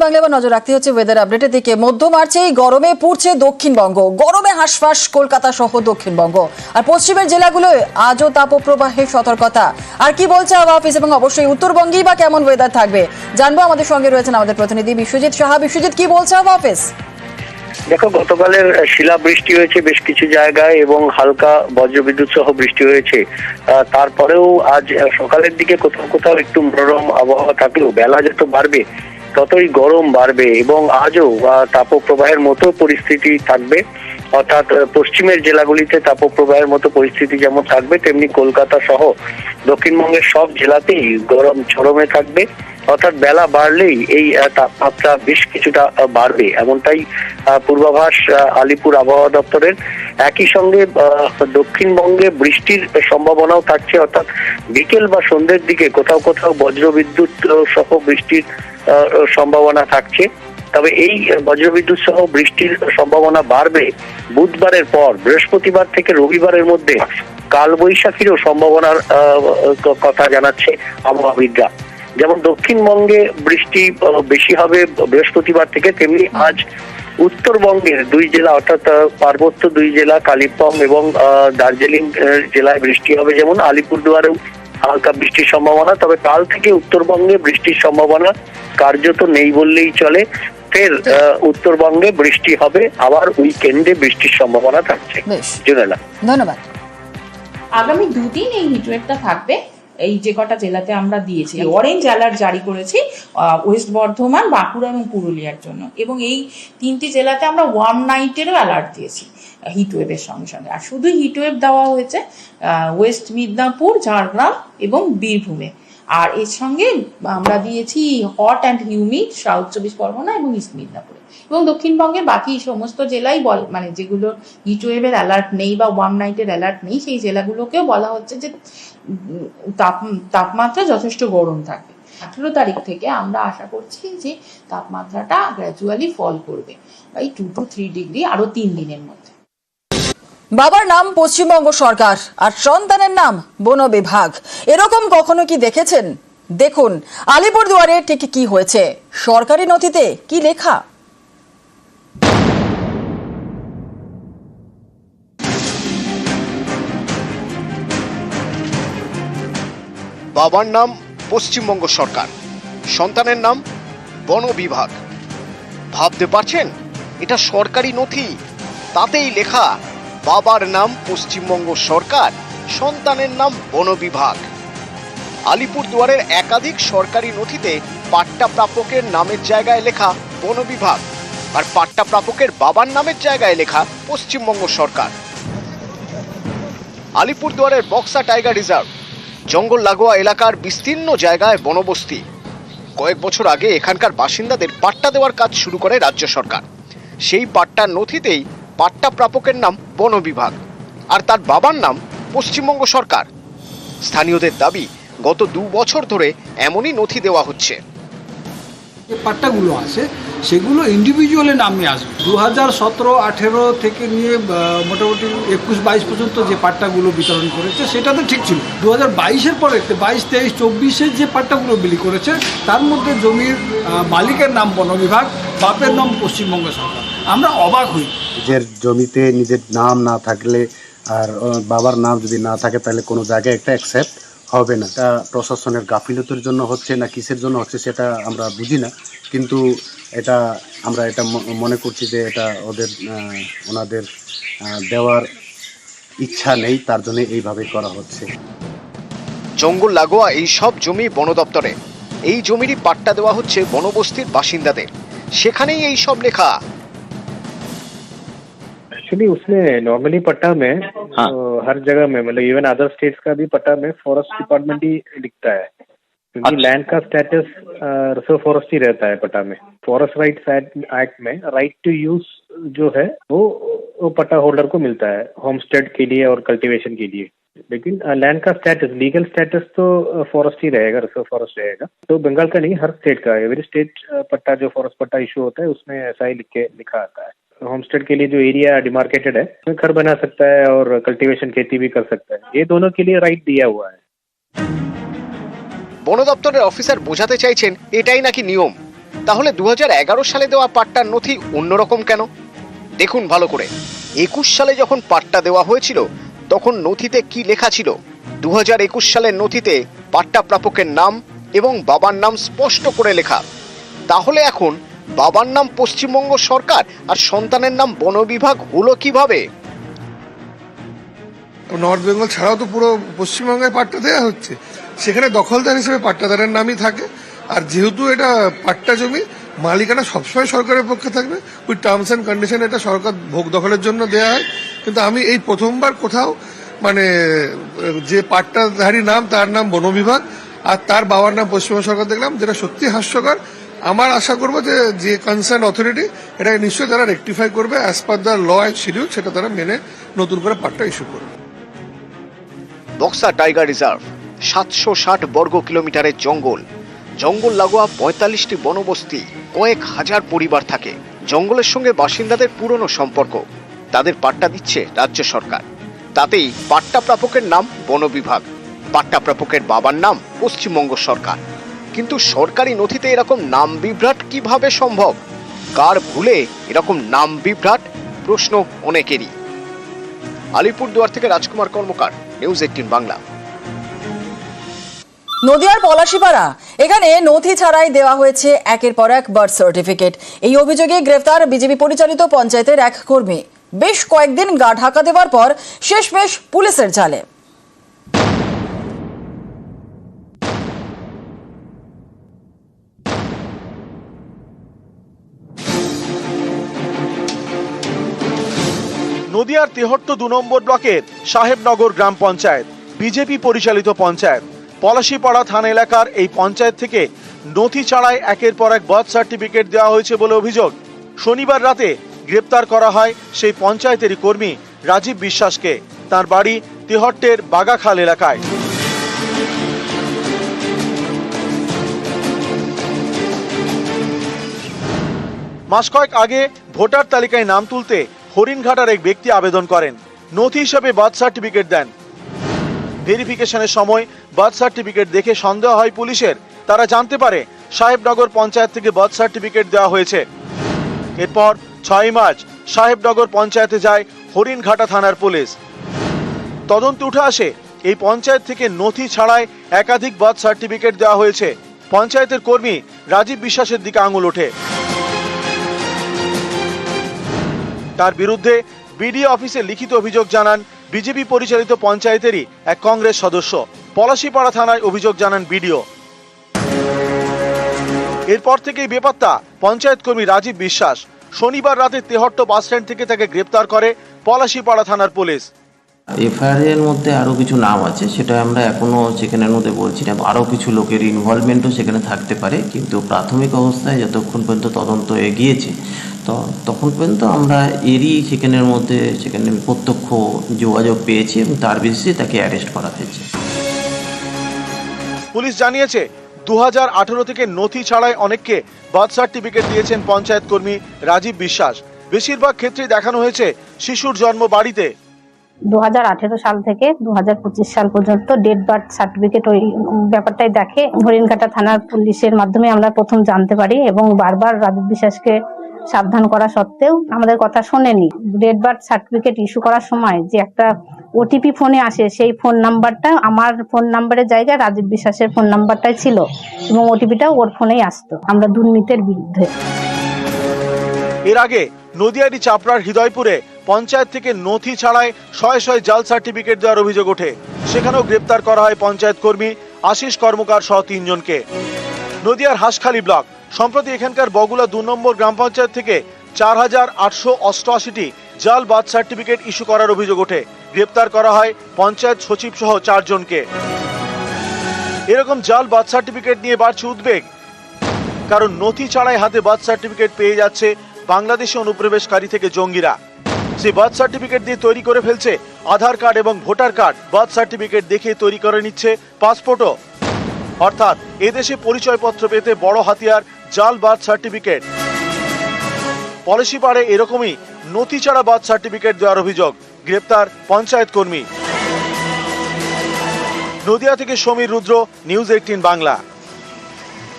বাংলা এবার নজর রাখতে হচ্ছে ওয়েদার আপডেটের দিকে। মধ্য মার্চেই গরমে পুড়ছে দক্ষিণবঙ্গ, গরমে হাঁসফাঁস কলকাতা সহ দক্ষিণবঙ্গ, আর পশ্চিমের জেলাগুলোয় আজও তাপপ্রবাহের সতর্কতা। আর কি বলছে আবহাওয়া অফিস, এবং অবশ্যই উত্তরবঙ্গেই বা কেমন ওয়েদার থাকবে জানবো। আমাদের সঙ্গে রয়েছেন আমাদের প্রতিনিধি বিশ্বজিৎ সাহা। বিশ্বজিৎ, কি বলছে আবহাওয়া অফিস? দেখো, গতকালের শিলা বৃষ্টি হয়েছে বেশ কিছু জায়গায় এবং হালকা বজ্রবিদ্যুৎ সহ বৃষ্টি হয়েছে। তারপরেও আজ সকালের দিকে কোথাও কোথাও একটু মনোরম আবহাওয়া থাকলেও বেলা যত বাড়বে ততই গরম বাড়বে এবং আজও তাপপ্রবাহের মতো পরিস্থিতি থাকবে। অর্থাৎ পশ্চিমের জেলাগুলিতে তাপপ্রবাহের মতো পরিস্থিতি যেমন থাকবে, তেমনি কলকাতা সহ দক্ষিণবঙ্গের সব জেলাতেই গরম চরমে থাকবে। অর্থাৎ বেলা বাড়লেই এই তাপমাত্রা বেশ কিছুটা বাড়বে, এমনটাই পূর্বাভাস আলিপুর আবহাওয়া দপ্তরের। একই সঙ্গে দক্ষিণবঙ্গে বৃষ্টির সম্ভাবনাও থাকছে, অর্থাৎ বিকেল বা সন্ধ্যের দিকে কোথাও কোথাও বজ্রবিদ্যুৎ সহ বৃষ্টির সম্ভাবনা থাকছে। তবে এই বজ্রবিদ্যুৎ সহ বৃষ্টির সম্ভাবনা বাড়বে বুধবারের পর। বৃহস্পতিবার থেকে রবিবারের মধ্যে কালবৈশাখীরও সম্ভাবনার কথা জানাচ্ছে আবহাওয়াবিদরা। যেমন দক্ষিণবঙ্গে বৃষ্টি বেশি হবে বৃহস্পতিবার থেকে, তেমনি আজ উত্তরবঙ্গের দুই জেলা অর্থাৎ পার্বত্য দুই জেলা কালিম্পং এবং দার্জিলিং জেলায় বৃষ্টি হবে। যেমন আলিপুরদুয়ারেও হালকা বৃষ্টির সম্ভাবনা। তবে কাল থেকে উত্তরবঙ্গে বৃষ্টির সম্ভাবনা কার্যত নেই বললেই চলে। ফের উত্তরবঙ্গে বৃষ্টি হবে, আবার উইকেন্ডে বৃষ্টির সম্ভাবনা থাকছে। ধন্যবাদ। আগামী দুদিন এই হিটওয়েভটা থাকবে। এই যে কটা জেলাতে আমরা দিয়েছি অরেঞ্জ অ্যালার্ট জারি করেছি, ওয়েস্ট বর্ধমান, বাঁকুড়া এবং পুরুলিয়ার জন্য, এবং এই তিনটি জেলাতে আমরা ওয়ার্ম নাইটেরও অ্যালার্ট দিয়েছি হিটওয়েভের সঙ্গে সঙ্গে। আর শুধু হিটওয়েভ দেওয়া হয়েছে ওয়েস্ট মিদনাপুর, ঝাড়গ্রাম এবং বীরভূমে। আর এর সঙ্গে আমরা দিয়েছি হট অ্যান্ড হিউমিড সাউথ চব্বিশ পরগনা এবং ইস্ট মিদনাপুরে। এবং দক্ষিণবঙ্গের বাকি সমস্ত জেলাই মানে যেগুলো হিটওয়েভের অ্যালার্ট নেই বা ওয়ার্ম নাইটের অ্যালার্ট নেই, সেই জেলাগুলোকেও বলা হচ্ছে যে তাপমাত্রা যথেষ্ট গরম থাকবে। 18 তারিখ থেকে আমরা আশা করছি যে তাপমাত্রাটা গ্র্যাজুয়ালি ফল করবে বাই 2 to 3 ডিগ্রি আরো 3 দিনের মধ্যে। বাবার নাম পশ্চিমবঙ্গ সরকার আর সন্তানের নাম বন বিভাগ, এরকম কখনো কি দেখেছেন? দেখুন আলিপুরদুয়ারে ঠিক কি হয়েছে, সরকারি নথিতে কি লেখা। বাবার নাম পশ্চিমবঙ্গ সরকার, সন্তানের নাম বন বিভাগ। ভাবতে পারছেন, এটা সরকারি নথি, তাতেই লেখা বাবার নাম পশ্চিমবঙ্গ সরকার, সন্তানের নাম বন বিভাগ। আলিপুরদুয়ারের একাধিক সরকারি নথিতে পাট্টা প্রাপকের নামের জায়গায় লেখা বন বিভাগ, আর পাট্টা প্রাপকের বাবার নামের জায়গায় লেখা পশ্চিমবঙ্গ সরকার। আলিপুরদুয়ারের বক্সা টাইগার রিজার্ভ, জঙ্গল লাগোয়া এলাকার বিস্তীর্ণ জায়গায় বনবস্তি। কয়েক বছর আগে এখানকার বাসিন্দাদের পাট্টা দেওয়ার কাজ শুরু করে রাজ্য সরকার। সেই পাট্টার নথিতেই পাট্টা প্রাপকের নাম বন বিভাগ, আর তার বাবার নাম পশ্চিমবঙ্গ সরকার। স্থানীয়দের দাবি, গত 2 বছর ধরে এমনই নথি দেওয়া হচ্ছে। যে পাট্টাগুলো আছে সেগুলো ইন্ডিভিজুয়ালের নামে আসবে। 2017-18 থেকে নিয়ে মোটামুটি 21-22 পর্যন্ত যে পাট্টাগুলো বিতরণ করেছে সেটা তো ঠিক ছিল। 2022-এর পরে 22-23-24-এর যে পাট্টাগুলো বিলি করেছে তার মধ্যে জমির মালিকের নাম বন বিভাগ, বাপের নাম পশ্চিমবঙ্গ সরকার। আমরা অবাক হই। নিজের জমিতে নিজের নাম না থাকলে আর বাবার নাম যদি না থাকে তাহলে কোনো জায়গায় একটা অ্যাকসেপ্ট হবে না। এটা প্রশাসনের গাফিলতির জন্য হচ্ছে না কিসের জন্য হচ্ছে সেটা আমরা বুঝি না, কিন্তু আমরা এটা মনে করছি যে এটা ওনাদের দেওয়ার ইচ্ছা নেই, তার জন্য এইভাবে করা হচ্ছে। জঙ্গল লাগোয়া এই সব জমি বন দপ্তরে, এই জমিরই পাট্টা দেওয়া হচ্ছে বনবস্তির বাসিন্দাদের, সেখানেই এই সব লেখা। एक्चुअली उसमें नॉर्मली पट्टा में हर जगह में, मतलब इवन अदर स्टेट्स का भी पट्टा में फॉरेस्ट डिपार्टमेंट ही लिखता है, क्योंकि लैंड का स्टेटस रिजर्व फॉरेस्ट ही रहता है पट्टा में। फॉरेस्ट राइट्स एक्ट में राइट टू यूज जो है वो पट्टा होल्डर को मिलता है होमस्टेड के लिए और कल्टीवेशन के लिए। लेकिन लैंड का स्टेटस, लीगल स्टेटस तो फॉरेस्ट ही रहेगा, रिजर्व फॉरेस्ट रहेगा। तो बंगाल का नहीं, हर स्टेट का, एवरी स्टेट पट्टा जो फॉरेस्ट पट्टा इशू होता है उसमें ऐसा ही लिखा आता है। होमस्टेड के लिए जो एरिया डिमार्केटेड है उसमें घर बना सकता है और कल्टीवेशन खेती भी कर सकता है, ये दोनों के लिए राइट दिया हुआ है। বন দপ্তরের অফিসার বোঝাতে চাইছেন এটাই নাকি নিয়ম। তাহলে 2011 সালে দেওয়া পাট্টার নথি অন্যরকম কেন? দেখুন ভালো করে। 21 সালে যখন পাট্টা দেওয়া হয়েছিল তখন নথিতে কি লেখা ছিল? 2021 সালের নথিতে পাট্টা প্রাপকের নাম এবং বাবার নাম স্পষ্ট করে লেখা। তাহলে এখন বাবার নাম পশ্চিমবঙ্গ সরকার আর সন্তানের নাম বন বিভাগ হলো কিভাবে? নর্থ বেঙ্গল ছাড়াও তো পুরো পশ্চিমবঙ্গে পাট্টা দেওয়া হচ্ছে, সেখানে দখলদার হিসেবে পাট্টাদারের নামই থাকে। আর যেহেতু এটা পাট্টা জমি, মালিকানা সবসময় সরকারের পক্ষে থাকবে, উইথ টার্মস অ্যান্ড কন্ডিশন এটা সরকার ভোগ দখলের জন্য দেওয়া হয়। কিন্তু আমি এই প্রথমবার কোথাও মানে যে পাট্টাধারী নাম তার নাম বন বিভাগ আর তার বাবার নাম পশ্চিমবঙ্গ সরকার দেখলাম, যেটা সত্যি হাস্যকর। আমার আশা করবো যে কনসার্ন অথরিটি এটা নিশ্চয়ই তারা রেকটিফাই করবে, as per the law and schedule সেটা তারা মেনে নতুন করে পাট্টা ইস্যু করবে। বক্সা টাইগার রিজার্ভ 760 বর্গ কিলোমিটারের জঙ্গল, জঙ্গল লাগোয়া 45টি বনবস্তি, কয়েক হাজার পরিবার থাকে। জঙ্গলের সঙ্গে বাসিন্দাদের পুরনো সম্পর্ক, তাদের পাট্টা দিচ্ছে রাজ্য সরকার। তাতেই পাট্টা প্রাপকের নাম বন বিভাগ, পাট্টা প্রাপকের বাবার নাম পশ্চিমবঙ্গ সরকার। কিন্তু সরকারি নথিতে এরকম নাম বিভ্রাট কিভাবে সম্ভব? কার ভুলে এরকম নাম বিভ্রাট? প্রশ্ন অনেকেরই। আলিপুরদুয়ার থেকে রাজকুমার কর্মকার, নিউজ 18 বাংলা। নদিয়ার পলাশীপাড়া, এখানে নথি ছাড়াই দেওয়া হয়েছে একের পর এক বার্থ সার্টিফিকেট। এই অভিযোগে গ্রেফতার বিজেপি পরিচালিত পঞ্চায়েতের এক কর্মী। বেশ কয়েকদিন গা ঢাকা দেওয়ার পর শেষমেশ পুলিশের জালে। নদিয়ার তেহট্ট 2 নম্বর ব্লকের সাহেবনগর গ্রাম পঞ্চায়েত, বিজেপি পরিচালিত পঞ্চায়েত। পলাশীপাড়া থানা এলাকার এই পঞ্চায়েত থেকে নথি ছাড়াই একের পর এক বার্থ সার্টিফিকেট দেওয়া হয়েছে বলে অভিযোগ। শনিবার রাতে গ্রেপ্তার করা হয় সেই পঞ্চায়েতেরই কর্মী রাজীব বিশ্বাসকে। তার বাড়ি তেহট্টের বাগাখাল এলাকায়। মাস কয়েক আগে ভোটার তালিকায় নাম তুলতে হরিণঘাটার এক ব্যক্তি আবেদন করেন, নথি হিসেবে বার্থ সার্টিফিকেট দেন। ভেরিফিকেশনের সময় বার্থ সার্টিফিকেট দেখে সন্দেহ হয় পুলিশের। তারা জানতে পারে সাহেবনগর পঞ্চায়েত থেকে বার্থ সার্টিফিকেট দেওয়া হয়েছে। এরপর 6 মার্চ সাহেবনগর পঞ্চায়েতে যায় হরিণঘাটা থানার পুলিশ। তদন্তে উঠে আসে এই পঞ্চায়েত থেকে নথি ছাড়াই একাধিক বার্থ সার্টিফিকেট দেওয়া হয়েছে। পঞ্চায়েতের কর্মী রাজীব বিশ্বাসের দিকে আঙুল ওঠে। তার বিরুদ্ধে বিডিও অফিসে লিখিত অভিযোগ জানান বিজেপি পরিচালিত পঞ্চায়েতেরই এক কংগ্রেস সদস্য। পলাশীপাড়া থানায় অভিযোগ জানান বিডিও। এরপর থেকেই বেপাত্তা পঞ্চায়েত কর্মী রাজীব বিশ্বাস। শনিবার রাতে তেহট্ট বাস স্ট্যান্ড থেকে তাকে গ্রেপ্তার করে পলাশীপাড়া থানার পুলিশ। এফআইআর এর মধ্যে আরও কিছু নাম আছে, সেটা আমরা এখনও সেখানের মধ্যে বলছি না। আরও কিছু লোকের ইনভলভমেন্টও সেখানে থাকতে পারে, কিন্তু প্রাথমিক অবস্থায় যতক্ষণ পর্যন্ত তদন্ত এগিয়েছে তো তখন পর্যন্ত আমরা এরই সেখানের মধ্যে সেখানে প্রত্যক্ষ যোগাযোগ পেয়েছি এবং তার বেসিসে তাকে অ্যারেস্ট করা হয়েছে। পুলিশ জানিয়েছে 2018 থেকে নথি ছাড়াই অনেককে বার্থ সার্টিফিকেট দিয়েছেন পঞ্চায়েত কর্মী রাজীব বিশ্বাস। বেশিরভাগ ক্ষেত্রে দেখানো হয়েছে শিশুর জন্ম বাড়িতে। 2018 সাল থেকে 2025 সাল পর্যন্ত ডেট বার্থ সার্টিফিকেট ওই ব্যাপারটাই দেখে। হরিণঘাটা থানার পুলিশের মাধ্যমে আমরা প্রথম জানতে পারি এবং বারবার রাজীব বিশ্বাসকে সাবধান করা সত্ত্বেও আমাদের কথা শোনেনি। ডেট বার্থ সার্টিফিকেট ইস্যু করার সময় যে একটা ওটিপি ফোনে আসে, সেই ফোন নাম্বারটা আমার ফোন নাম্বারের জায়গায় রাজীব বিশ্বাসের ফোন নাম্বারটাই ছিল এবং ওটিপিটাও ওর ফোনেই আসতো। আমরা দুর্নীতির বিরুদ্ধে। এর আগে নদিয়ারি চাপড়ার হৃদয়পুরে পঞ্চায়েত থেকে নথি ছাড়াই শয়ে জাল সার্টিফিকেট দেওয়ার অভিযোগ ওঠে। সেখানেও গ্রেপ্তার করা হয় পঞ্চায়েত কর্মী আশিস কর্মকার সহ 3 জনকে। নদিয়ার হাঁসখালি ব্লক, সম্প্রতি এখানকার বগুলা 2 নম্বর গ্রাম পঞ্চায়েত থেকে 4888টি জাল বার্থ সার্টিফিকেট ইস্যু করার অভিযোগ ওঠে। গ্রেপ্তার করা হয় পঞ্চায়েত সচিব সহ 4 জনকে। এরকম জাল বার্থ সার্টিফিকেট নিয়ে বাড়ছে উদ্বেগ, কারণ নথি ছাড়াই হাতে বার্থ সার্টিফিকেট পেয়ে যাচ্ছে বাংলাদেশি অনুপ্রবেশকারী থেকে জঙ্গিরা। সেই বার্থ সার্টিফিকেট দিয়ে তৈরি করে ফেলছে আধার কার্ড এবং ভোটার কার্ড। বার্থ সার্টিফিকেট দেখে তৈরি করে নিচ্ছে পাসপোর্টও। অর্থাৎ এদেশে পরিচয়পত্র পেতে বড় হাতিয়ার জাল বার্থ সার্টিফিকেট। পলাশীপাড়ায় এরকমই নথি ছাড়া বার্থ সার্টিফিকেট দেওয়ার অভিযোগ। গ্রেপ্তার পঞ্চায়েত কর্মী। নদিয়া থেকে সমীর রুদ্র, নিউজ 18 বাংলা।